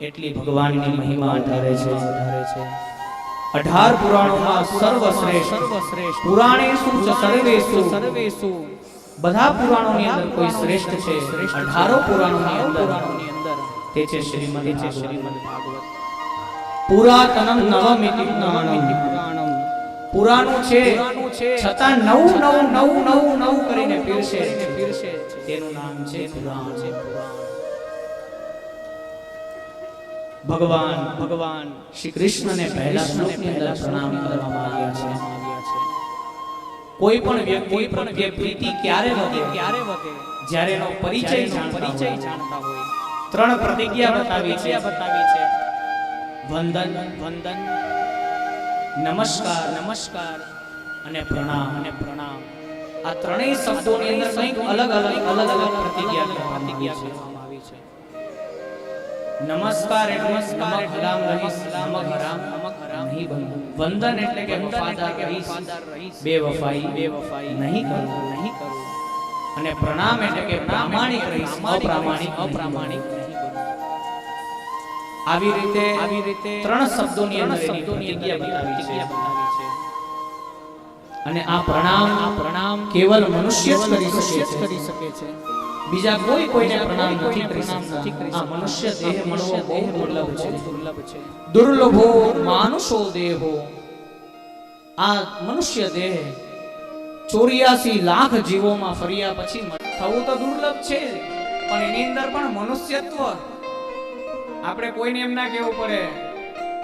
એટલી ભગવાનની મહિમા વધારે છે 18 પુરાણોમાં સર્વશ્રેષ્ઠ પુરાણેષુ ચ સર્વેષુ બધા પુરાણોની અંદર કોઈ શ્રેષ્ઠ છે 18 પુરાણોની અંદર તે છે શ્રીમદ્ ભાગવત પુરાતનમ નવમિતિ પુરાણમ પુરાણું છે છતાં નવ કરીને પીરસે તેનું નામ છે પુરાણ ભગવાન શ્રી કૃષ્ણને પહેલા શ્લોકની અંદર પ્રણામ કરવામાં આવ્યા છે કોઈ પણ વ્યક્તિ પ્રત્યે પ્રીતિ ક્યારે વધે જ્યારે એનો પરિચય જાણતા હોય ત્રણ પ્રતિજ્ઞા બતાવી છે વંદન નમસ્કાર અને પ્રણામ આ ત્રણેય શબ્દોની અંદર કંઈક અલગ પ્રતિજ્ઞા કરવામાં આવી છે નમસ્કાર એટલે નમક હરામ નહીં બનવું વંદન એટલે કે વફાદાર રહીશ બેવફાઈ નહીં કરું અને પ્રણામ એટલે કે પ્રામાણિક રહીશ અપ્રામાણિક નહીં કરું આવી રીતે ત્રણ શબ્દોની અંદર પ્રતિજ્ઞા બતાવી છે અને આ પ્રણામ કેવલ મનુષ્ય જ કરી શકે છે બીજા કોઈને પ્રણામ નથી કરી શકતા આ મનુષ્ય દેહ મળવો બહુ દુર્લભ છે દુર્લભો માનુષો દેહો આ મનુષ્ય દેહ 84 લાખ જીવોમાં ફર્યા પછી થવું તો દુર્લભ છે પણ એની અંદર પણ મનુષ્યત્વ આપણે કોઈને એમ ના કહેવું પડે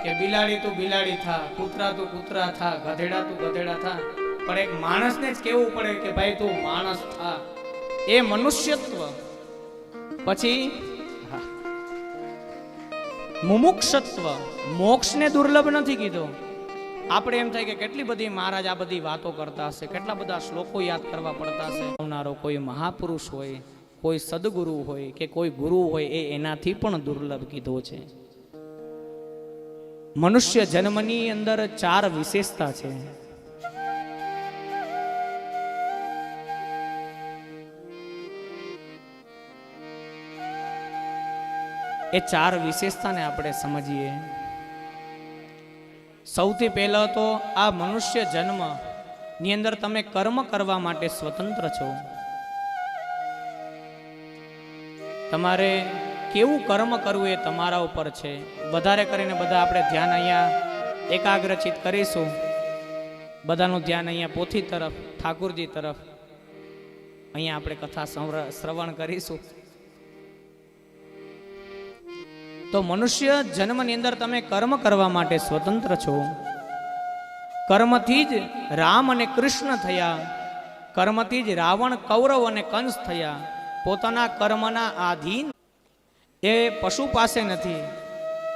કે બિલાડી તું બિલાડી થા કૂતરા તું કૂતરા થા ગધેડા તું ગધેડા થા પણ એક માણસને જ કહેવું પડે કે ભાઈ તું માણસ થા એ મનુષ્યત્વ પછી મુમુક્ષત્વ મોક્ષને દુર્લભ નથી કીધું આપણે એમ થાય કે કેટલી બધી મહારાજ આ બધી વાતો કરતા હશે કેટલા બધા શ્લોકો યાદ કરવા પડતા હશે આવનારો કોઈ મહાપુરુષ હોય કોઈ સદગુરુ હોય કે કોઈ ગુરુ હોય એ એનાથી પણ દુર્લભ કીધો છે મનુષ્ય જન્મની અંદર 4 વિશેષતા છે એ 4 વિશેષતાને આપણે સમજીએ સૌથી પહેલા તો આ મનુષ્ય જન્મ ની અંદર તમે કર્મ કરવા માટે સ્વતંત્ર છો તમારે કેવું કર્મ કરવું એ તમારા ઉપર છે વધારે કરીને બધા આપણે ધ્યાન અહીંયા એકાગ્રચિત કરીશું બધાનું ધ્યાન અહીંયા પોથી તરફ ઠાકુરજી તરફ અહીંયા આપણે કથા શ્રવણ કરીશું તો મનુષ્ય જન્મની અંદર તમે કર્મ કરવા માટે સ્વતંત્ર છો કર્મથી જ રામ અને કૃષ્ણ થયા કર્મથી જ રાવણ કૌરવ અને કંસ થયા પોતાના કર્મના આધીન એ પશુ પાસે નથી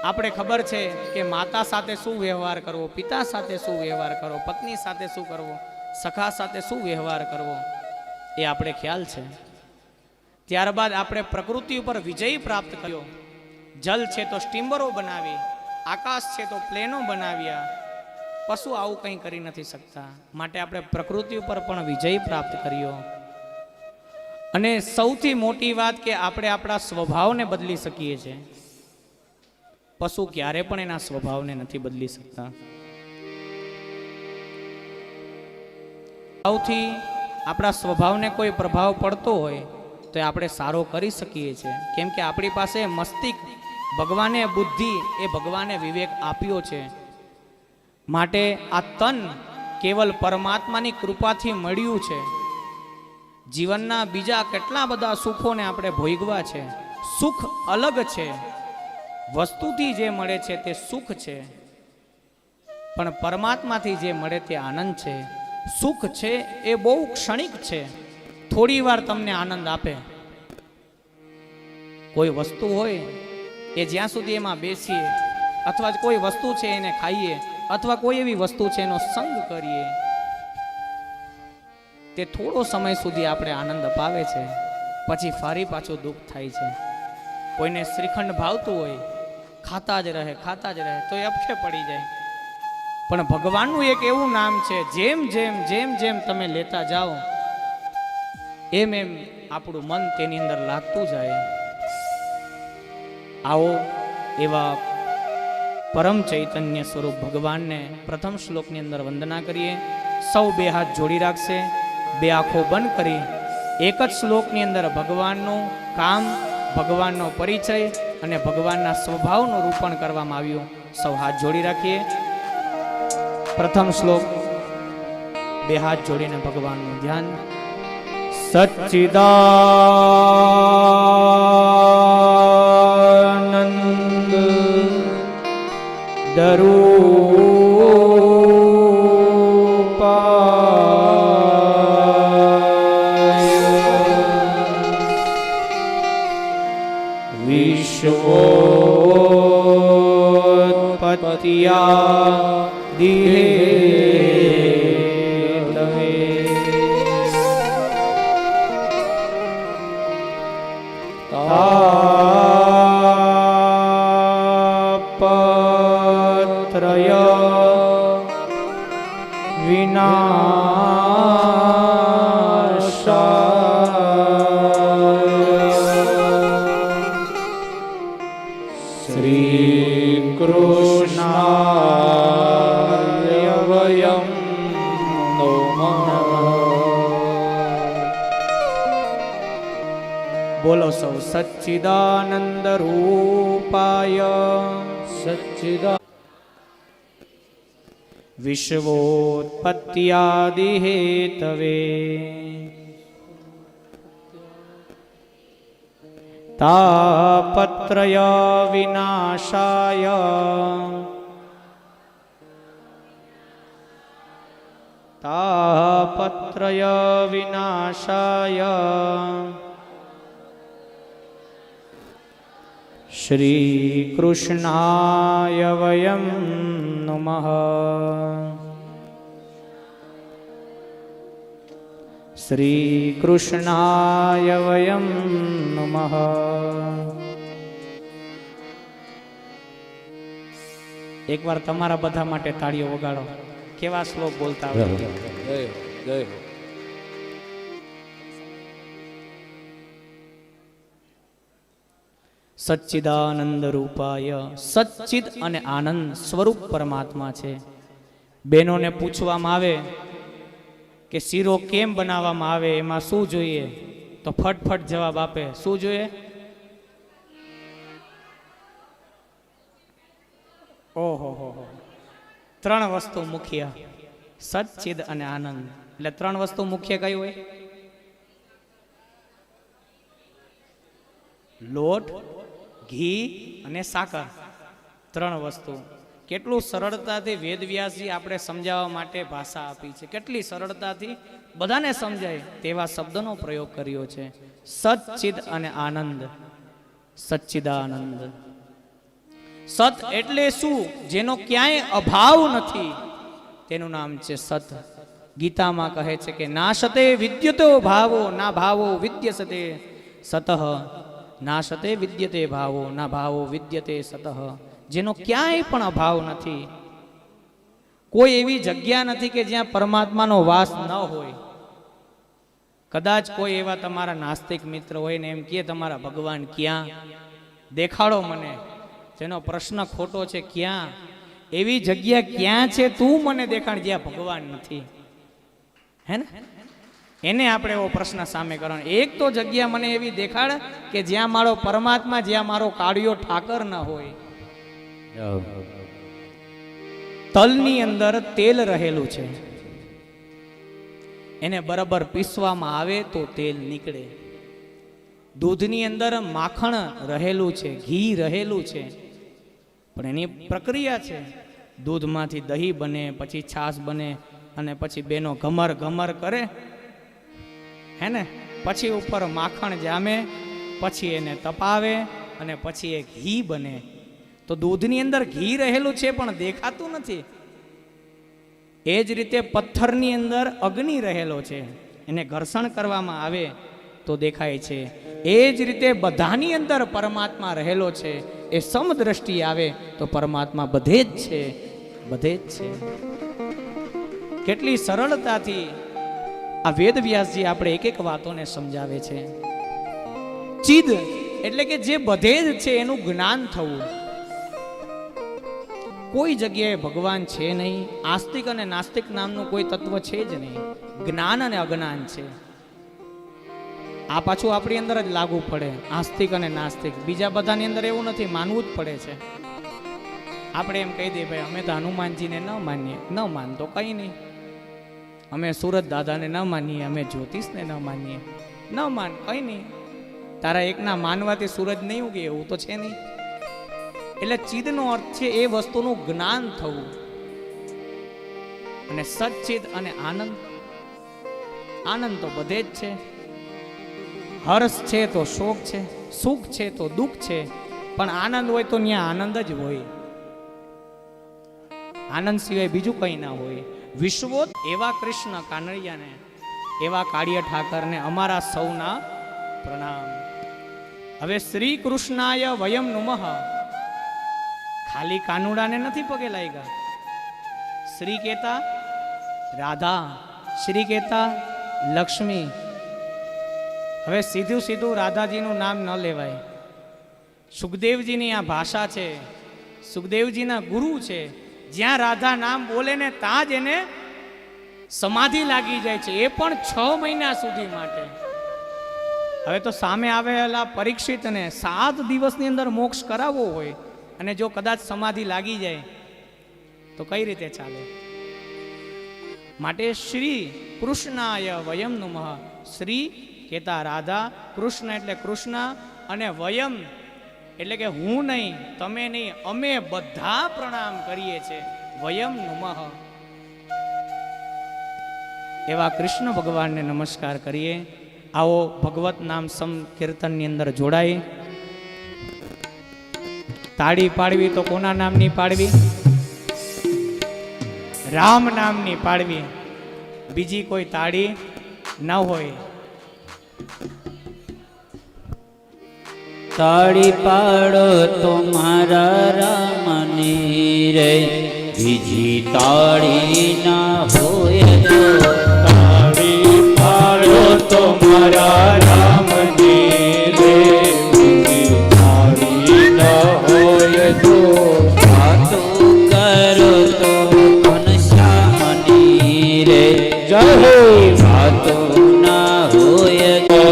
આપણે ખબર છે કે માતા સાથે શું વ્યવહાર કરવો પિતા સાથે શું વ્યવહાર કરવો પત્ની સાથે શું કરવો સખા સાથે શું વ્યવહાર કરવો એ આપણે ખ્યાલ છે ત્યારબાદ આપણે પ્રકૃતિ ઉપર વિજય પ્રાપ્ત કર્યો જલ છે તો સ્ટીમરો બનાવી આકાશ છે તો પ્લેનો બનાવ્યા પશુ આવું કંઈ કરી નથી શકતા માટે આપણે પ્રકૃતિ ઉપર પણ વિજય પ્રાપ્ત કર્યો અને સૌથી મોટી વાત કે આપણે આપણા સ્વભાવને બદલી શકીએ છીએ પશુ ક્યારે પણ એના સ્વભાવને નથી બદલી શકતા સૌથી આપણા સ્વભાવને કોઈ પ્રભાવ પડતો હોય તો આપણે સારો કરી શકીએ છીએ કેમ કે આપણી પાસે મસ્તિષ્ક ભગવાને બુદ્ધિ એ ભગવાને વિવેક આપ્યો છે માટે આ તન કેવલ પરમાત્માની કૃપાથી મળ્યું છે જીવનના બીજા કેટલા બધા સુખોને આપણે ભોગવા છે સુખ અલગ છે વસ્તુથી જે મળે છે તે સુખ છે પણ પરમાત્માથી જે મળે તે આનંદ છે સુખ છે એ બહુ ક્ષણિક છે થોડી વાર તમને આનંદ આપે કોઈ વસ્તુ હોય એ જ્યાં સુધી એમાં બેસીએ અથવા કોઈ વસ્તુ છે એને ખાઈએ અથવા કોઈ એવી વસ્તુ છે એનો સંગ કરીએ તે થોડો સમય સુધી આપણે આનંદ અપાવે છે પછી ફરી પાછું દુઃખ થાય છે કોઈને શ્રીખંડ ભાવતું હોય ખાતા જ રહે તો એ અપખે પડી જાય પણ ભગવાનનું એક એવું નામ છે જેમ તમે લેતા જાઓ એમ આપણું મન તેની અંદર લાગતું જાય આવો એવા પરમ ચૈતન્ય સ્વરૂપ ભગવાનને પ્રથમ શ્લોકની અંદર વંદના કરીએ. સૌ બે હાથ જોડી રાખશે, બે આંખો બંધ કરી એક જ શ્લોકની અંદર ભગવાનનું કામ, ભગવાનનો પરિચય અને ભગવાનના સ્વભાવનું રૂપણ કરવામાં આવ્યું. સૌ હાથ જોડી રાખીએ. પ્રથમ શ્લોક, બે હાથ જોડીને ભગવાનનું ધ્યાન. સચ્ચિદાનંદ વિશ્વોત્પત્યાદિહેતવે તાપત્રય વિનાશાય શ્રી કૃષ્ણાય વયમ નમઃ. બોલો સૌ સચ્ચિદાનંદ રૂપાય સચ્ચિદા વિશ્વોત્પત્યાદિ હેતવે તાપત્રય વિનાશાય તાપત્રય વિનાશાય શ્રી કૃષ્ણાય વયમ નમઃ. શ્રી કૃષ્ણાય વયમ નમઃ. એકવાર તમારા બધા માટે તાળીઓ વગાડો. કેવા શ્લોક બોલતા હોય. સચ્ચિદાનંદ રૂપાય. સચ્ચિદ અને આનંદ સ્વરૂપ પરમાત્મા છે. બહેનોને પૂછવામાં આવે કે શીરો કેમ બનાવવામાં આવે, એમાં શું જોઈએ, તો ફટફટ જવાબ આપે. શું જોઈએ? ઓહો હો, ત્રણ વસ્તુ મુખ્ય. સચ્ચિદ અને આનંદ એટલે ત્રણ વસ્તુ મુખ્ય કઈ હોય? લોટ, ઘી અને સાકર. ત્રણ વસ્તુ. કેટલું સરળતાથી વેદવ્યાસજી આપણે સમજાવવા માટે ભાષા આપી છે. કેટલી સરળતાથી બધાને સમજાય તેવા શબ્દનો પ્રયોગ કર્યો છે. સચ્ચિદ અને આનંદ. સચ્ચિદાનંદ. સત એટલે શું? જેનો ક્યાંય અભાવ નથી, તેનું નામ છે સત. ગીતામાં કહે છે કે નાશતે વિદ્યતો ભાવો ના ભાવો વિદ્યસતે સતઃ. નાશતે વિદ્યતે ભાવો ના ભાવો વિદ્યતે સતઃ. જેનો ક્યાંય પણ અભાવ નથી. કોઈ એવી જગ્યા નથી કે જ્યાં પરમાત્માનો વાસ ન હોય. કદાચ કોઈ એવા તમારા નાસ્તિક મિત્ર હોય ને એમ કહે તમારા ભગવાન ક્યાં, દેખાડો મને. જેનો પ્રશ્ન ખોટો છે. ક્યાં? એવી જગ્યા ક્યાં છે તું મને દેખાડ જ્યાં ભગવાન નથી. હે ને? એને આપણે એવો પ્રશ્ન સામે કરવાનો. એક તો જગ્યા મને એવી દેખાડ કે જ્યાં મારો પરમાત્મા, જ્યાં મારો કાળિયો ઠાકર ન હોય. તલની અંદર તેલ રહેલું છે, એને બરાબર પીસવામાં આવે તો તેલ નીકળે. દૂધની અંદર માખણ રહેલું છે, ઘી રહેલું છે, પણ એની પ્રક્રિયા છે. દૂધમાંથી દહીં બને, પછી છાશ બને, અને પછી બેનો ઘમર ઘમર કરે, હે ને? પછી ઉપર માખણ જામે, પછી એને તપાવે અને પછી એ ઘી બને. તો દૂધની અંદર ઘી રહેલું છે પણ દેખાતું નથી. એ જ રીતે પથ્થરની અંદર અગ્નિ રહેલો છે, એને ઘર્ષણ કરવામાં આવે તો દેખાય છે. એ જ રીતે બધાની અંદર પરમાત્મા રહેલો છે. એ સમદ્રષ્ટિ આવે તો પરમાત્મા બધે જ છે, બધે જ છે. કેટલી સરળતાથી આ વેદવ્યાસજી આપણે એક એક વાતોને સમજાવે છે. ચિદ એટલે કે જે બધે જ છે એનું જ્ઞાન થવું. કોઈ જગ્યાએ ભગવાન છે નહીં. આસ્તિક અને નાસ્તિક નામનું કોઈ તત્વ છે જ નહીં. જ્ઞાન અને અજ્ઞાન છે. આ પાછું આપણી અંદર જ લાગુ પડે, આસ્તિક અને નાસ્તિક. બીજા બધાની અંદર એવું નથી, માનવું જ પડે છે. આપણે એમ કહી દઈએ ભાઈ અમે તો હનુમાનજીને ન માનીએ, ન માનતો કંઈ નહીં. અમે સુરત દાદાને ન માનીએ, અમે જ્યોતિષને ન માનીએ, ન માન કંઈ નહીં. તારા એકના માનવાથી સૂરજ નહીં ઉગે એવું તો છે નહીં. એટલે ચિદનો અર્થ છે એ વસ્તુનું જ્ઞાન થવું. અને સચ્ચિદ અને આનંદ, આનંદ તો બધે જ છે. હર્ષ છે તો શોક છે, સુખ છે તો દુઃખ છે, પણ આનંદ હોય તો ત્યાં આનંદ જ હોય. આનંદ સિવાય બીજું કંઈ ના હોય. વિશ્વોત એવા કૃષ્ણ કાનડિયાને, એવા કાળિયા ઠાકરને અમારા સૌના પ્રણામ. હવે શ્રી કૃષ્ણાય વયમ નુમઃ. ખાલી કાનુડાને નથી પગે લાગ્યા. શ્રી કહેતા રાધા, શ્રી કહેતા લક્ષ્મી. હવે સીધું સીધું રાધાજીનું નામ ન લેવાય. સુખદેવજીની આ ભાષા છે, સુખદેવજીના ગુરુ છે. જ્યાં રાધા નામ બોલે ને ત્યાં જ એને સમાધિ લાગી જાય છે, એ પણ 6 મહિના સુધી માટે. હવે તો સામે આવેલા પરીક્ષિતને 7 દિવસની અંદર મોક્ષ કરાવવો હોય અને જો કદાચ સમાધિ લાગી જાય તો કઈ રીતે ચાલે? માટે શ્રી કૃષ્ણાય વયમ નુમઃ. શ્રી કહેતા રાધા, કૃષ્ણ એટલે કૃષ્ણ, અને વયમ એટલે કે હું નહીં, તમે નહીં, અમે બધા પ્રણામ કરીએ છીએ. વયમ નુમઃ. એવા કૃષ્ણ ભગવાનને નમસ્કાર કરીએ. આવો ભગવત નામ સંકીર્તનની અંદર જોડાય. તાળી પાડવી તો કોના નામની પાડવી? રામ નામની પાડવી. બીજી કોઈ તાળી ન હોય. તાળી પાડો તો મારા રામની રે, બીજી તાળી ના હોય તો. તાળી પાડો તો મારા રામની રે, બીજી તાળી ના હોય તો. વાતો કરો તો ઘનશ્યામની રે, જય હો. વાતો ના હોય તો.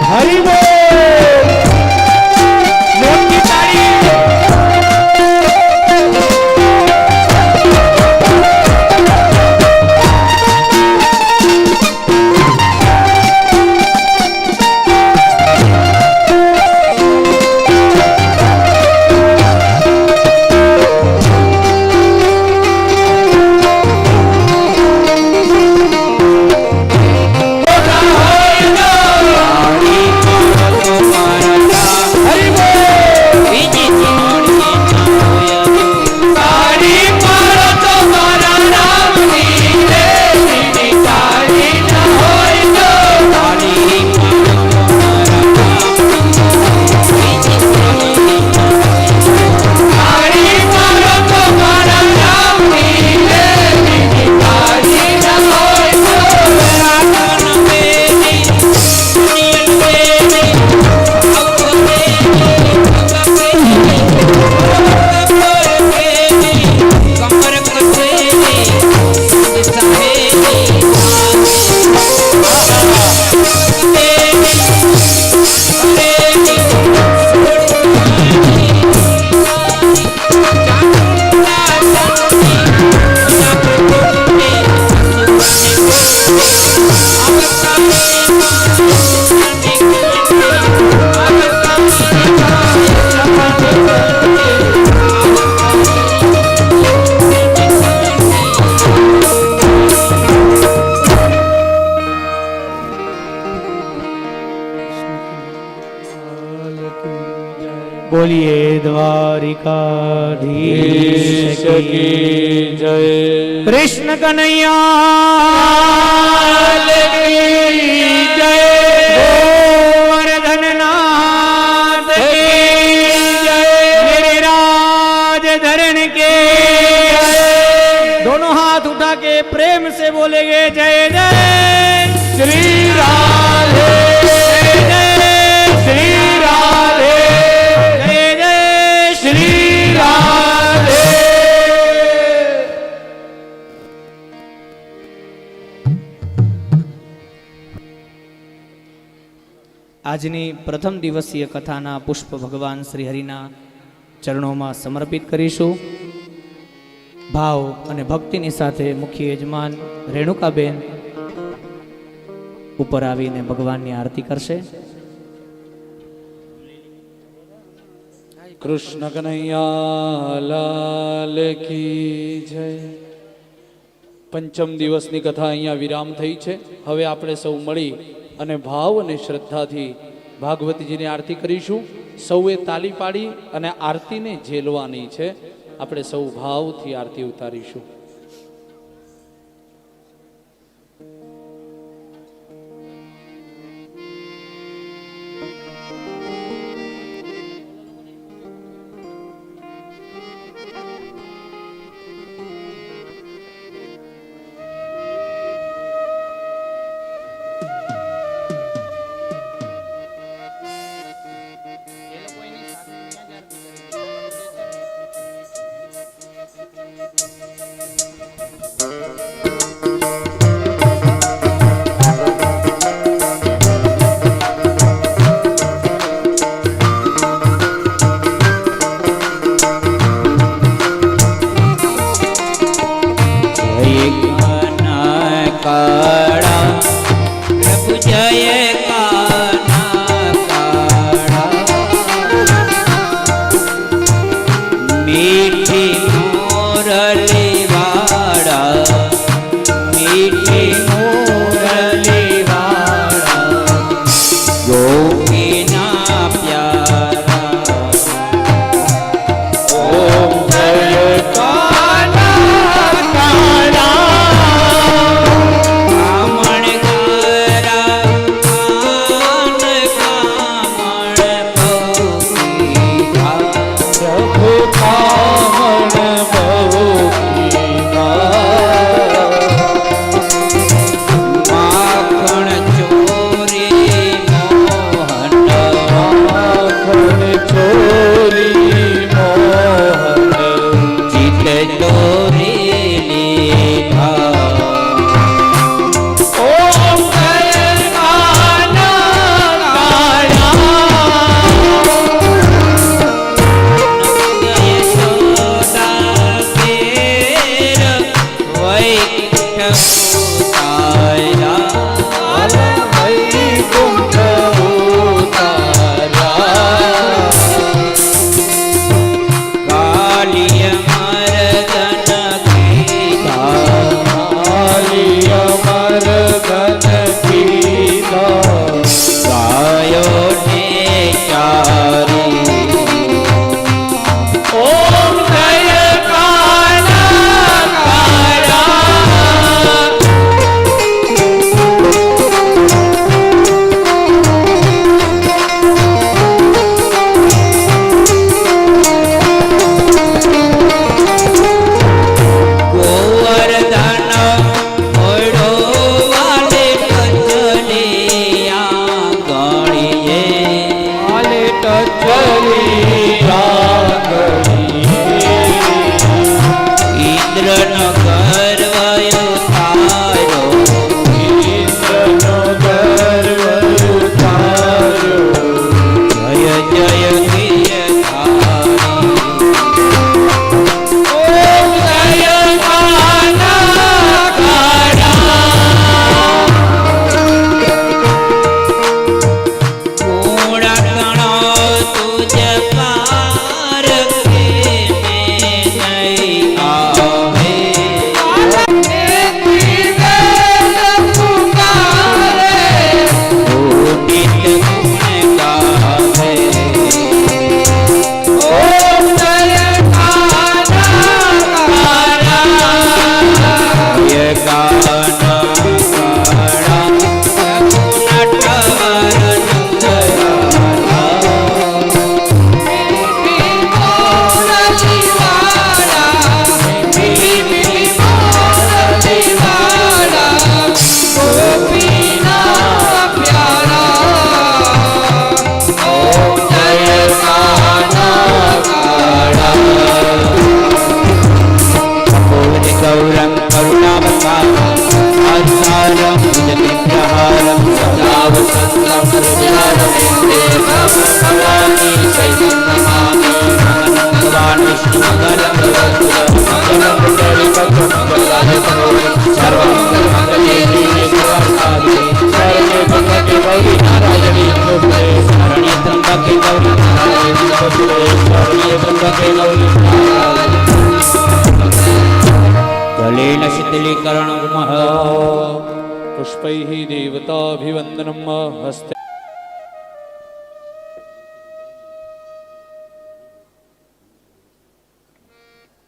હરિ બોલીએ દ્વારિકાધીશ કી જય કૃષ્ણ કનૈયા જય ગોવર્ધનનાથ गिरिराज धरण के दोनों हाथ उठा के प्रेम से बोलेंगे जय जय શ્રી રાધે શ્રી રાધે जय जय શ્રી રાધે આજની પ્રથમ દિવસીય કથાના પુષ્પ ભગવાન શ્રી હરિના ચરણોમાં સમર્પિત કરીશું. ભાવ અને ભક્તિની સાથે મુખ્ય યજમાન રેણુકાબેન ઉપર આવીને ભગવાનની આરતી કરશે. કૃષ્ણ કનૈયા લાલ કી જય. પંચમ દિવસની કથા અહીંયા વિરામ થઈ છે. હવે આપણે સૌ મળી અને ભાવ અને શ્રદ્ધાથી ભાગવતીજીની આરતી કરીશું. સૌએ તાલી પાડી અને આરતીને ઝેલવાની છે. આપણે સૌ ભાવથી આરતી ઉતારીશું. જલેન શીતલીકરણમઃ પુષ્પૈઃ દેવતાભિવંદનમ હસ્તે.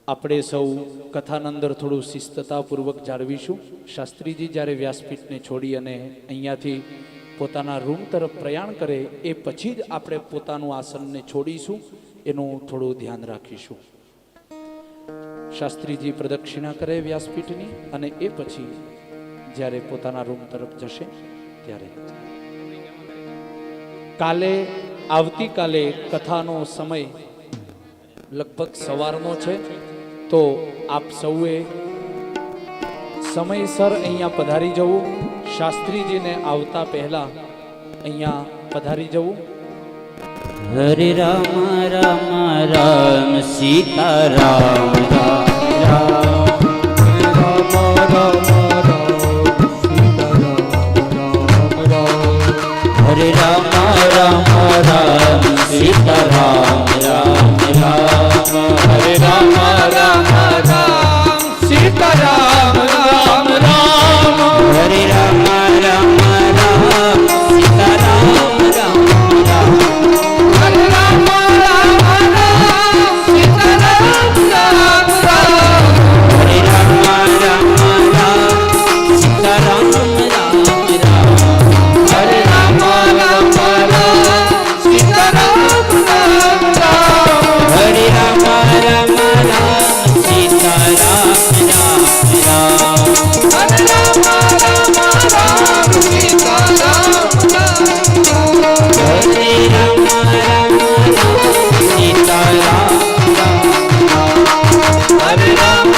આપણે સૌ કથાના અંદર થોડું શિસ્તતાપૂર્વક જાળવીશું. શાસ્ત્રીજી જ્યારે વ્યાસપીઠને છોડી અને અહીંયાથી પોતાના રૂમ તરફ પ્રયાણ કરે એ પછી જ આપણે પોતાનું આસનને છોડીશું, એનું થોડું ધ્યાન રાખીશું. શાસ્ત્રીજી પ્રદક્ષિણા કરે વ્યાસપીઠની અને એ પછી જ્યારે પોતાના રૂમ તરફ જશે ત્યારે આવતીકાલે કથાનો સમય લગભગ સવારનો છે, તો આપ સૌએ સમયસર અહીંયા પધારી જવું. શાસ્ત્રીજીને આવતા પહેલા અહીંયા પધારી જવું. હરે રામ રામ રામ સીતા રામ રામ રામ હરે રામ રામ રામ સીતા રામ રામ રામ હરે રામ રામ રામ સીતા રામ રામ રામ. હરે રામ રામ રામ સીતા રામ રામ રામ હરે રામ રામ રામ સીતા રામ રામ રામ. હરે રામ રામ રામ સીતા રામ રામ રામ હરે રામ રામ રામ સીતા રામ રામ રામ. હરે રામ રામ રામ સીતા રામ રામ રામ હરે રામ રામ રામ સીતા રામ રામ રામ. હરે રામ રામ રામ સીતા રામ રામ રામ હરે રામ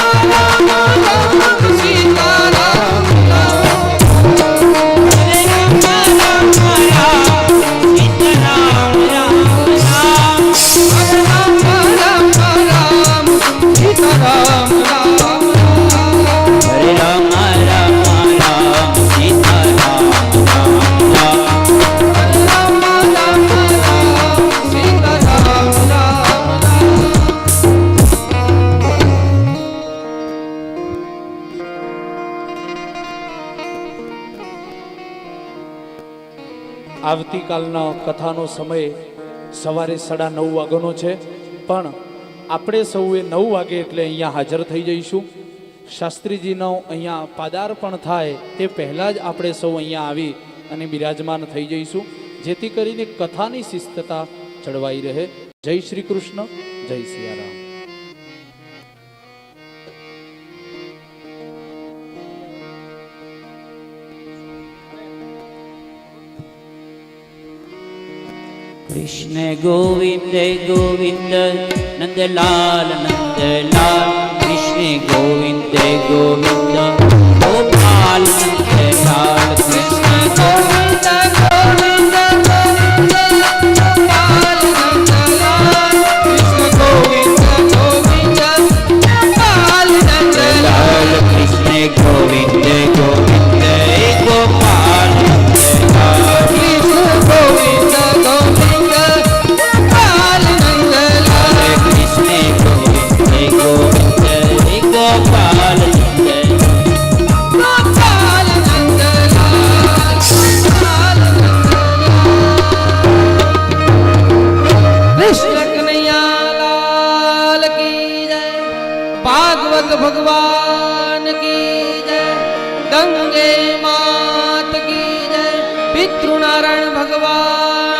રામ રામ સીતા રામ રામ. હરે રામ રામ રામ સીતા રામ રામ રામ હરે રામ રામ રામ સીતા રામ રામ રામ. હરે રામ રામ રામ સીતા રામ રામ રામ હરે રામ રામ રામ સીતા રામ રામ રામ. આવતીકાલનો કથાનો સમય સવારે 9:30 વાગ્યાનો છે, પણ આપણે સૌએ 9 વાગે એટલે અહીંયા હાજર થઈ જઈશું. શાસ્ત્રીજીનો અહીંયા પાદાર્પણ થાય તે પહેલાં જ આપણે સૌ અહીંયા આવી અને બિરાજમાન થઈ જઈશું, જેથી કરીને કથાની શિસ્તતા જળવાઈ રહે. જય શ્રી કૃષ્ણ, જય સિયારામ. कृष्ण गोविंद गोविंद नंदलाल नंदलाल कृष्ण गोविंद गोविंद गोपाल नंदलाल कृष्ण गोविंद गोविंद गोविंद गोपाल नंदलाल कृष्ण गोविंद गोविंद गोपाल नंदलाल कृष्ण गोविंद गोविंद गोपाल नंदलाल कृष्ण गोविंद गोविंद गोपाल नंदलाल कृष्ण गोविंद गोविंद गोपाल कृष्ण कन्हैया लाल की जय। भागवत भगवान की जय। गंगे मात की जय। पितृनारायण भगवान